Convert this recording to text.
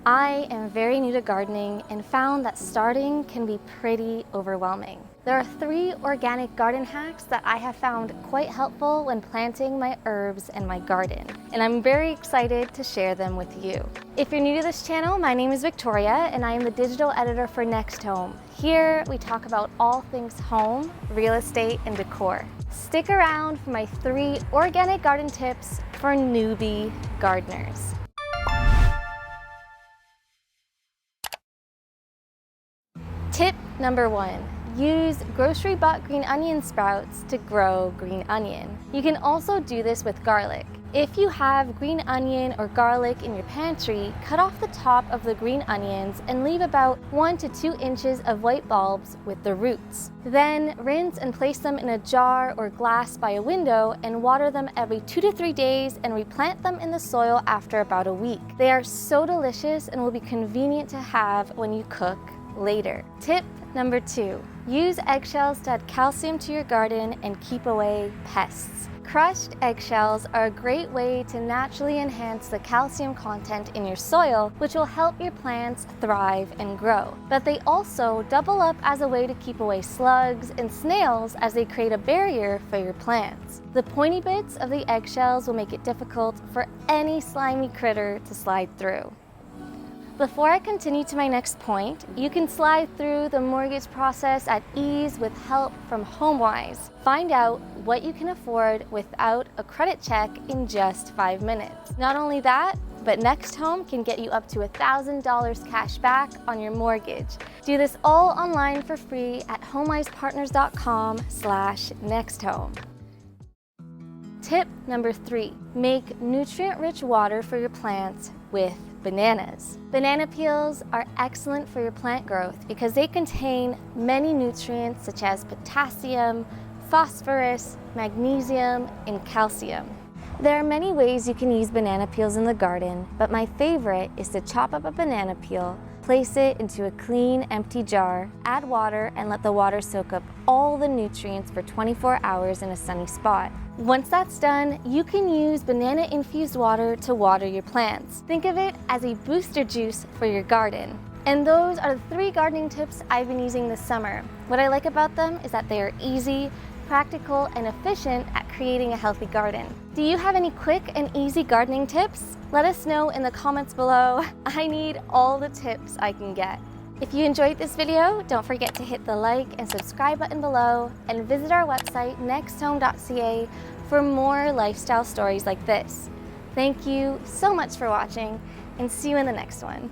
I am very new to gardening and found that starting can be pretty overwhelming. There are 3 organic garden hacks that I have found quite helpful when planting my herbs in my garden, and I'm very excited to share them with you. If you're new to this channel, my name is Victoria and I am the digital editor for NextHome. Here we talk about all things home, real estate, and decor. Stick around for my 3 organic garden tips for newbie gardeners. Tip number 1. Use grocery-bought green onion sprouts to grow green onion. You can also do this with garlic. If you have green onion or garlic in your pantry, cut off the top of the green onions and leave about 1 to 2 inches of white bulbs with the roots. Then rinse and place them in a jar or glass by a window and water them every 2 to 3 days and replant them in the soil after about a week. They are so delicious and will be convenient to have when you cook later. Tip number 2. Use eggshells to add calcium to your garden and keep away pests. Crushed eggshells are a great way to naturally enhance the calcium content in your soil, which will help your plants thrive and grow. But they also double up as a way to keep away slugs and snails as they create a barrier for your plants. The pointy bits of the eggshells will make it difficult for any slimy critter to slide through. Before I continue to my next point, you can slide through the mortgage process at ease with help from Homewise. Find out what you can afford without a credit check in just 5 minutes. Not only that, but NextHome can get you up to $1,000 cash back on your mortgage. Do this all online for free at homewisepartners.com/nexthome. Tip number 3. Make nutrient-rich water for your plants with bananas. Banana peels are excellent for your plant growth because they contain many nutrients such as potassium, phosphorus, magnesium, and calcium. There are many ways you can use banana peels in the garden, but my favorite is to chop up a banana peel, place it into a clean, empty jar, add water, and let the water soak up all the nutrients for 24 hours in a sunny spot. Once that's done, you can use banana-infused water to water your plants. Think of it as a booster juice for your garden. And those are the 3 gardening tips I've been using this summer. What I like about them is that they are easy, practical, and efficient at creating a healthy garden. Do you have any quick and easy gardening tips? Let us know in the comments below. I need all the tips I can get. If you enjoyed this video, don't forget to hit the like and subscribe button below and visit our website nexthome.ca for more lifestyle stories like this. Thank you so much for watching and see you in the next one.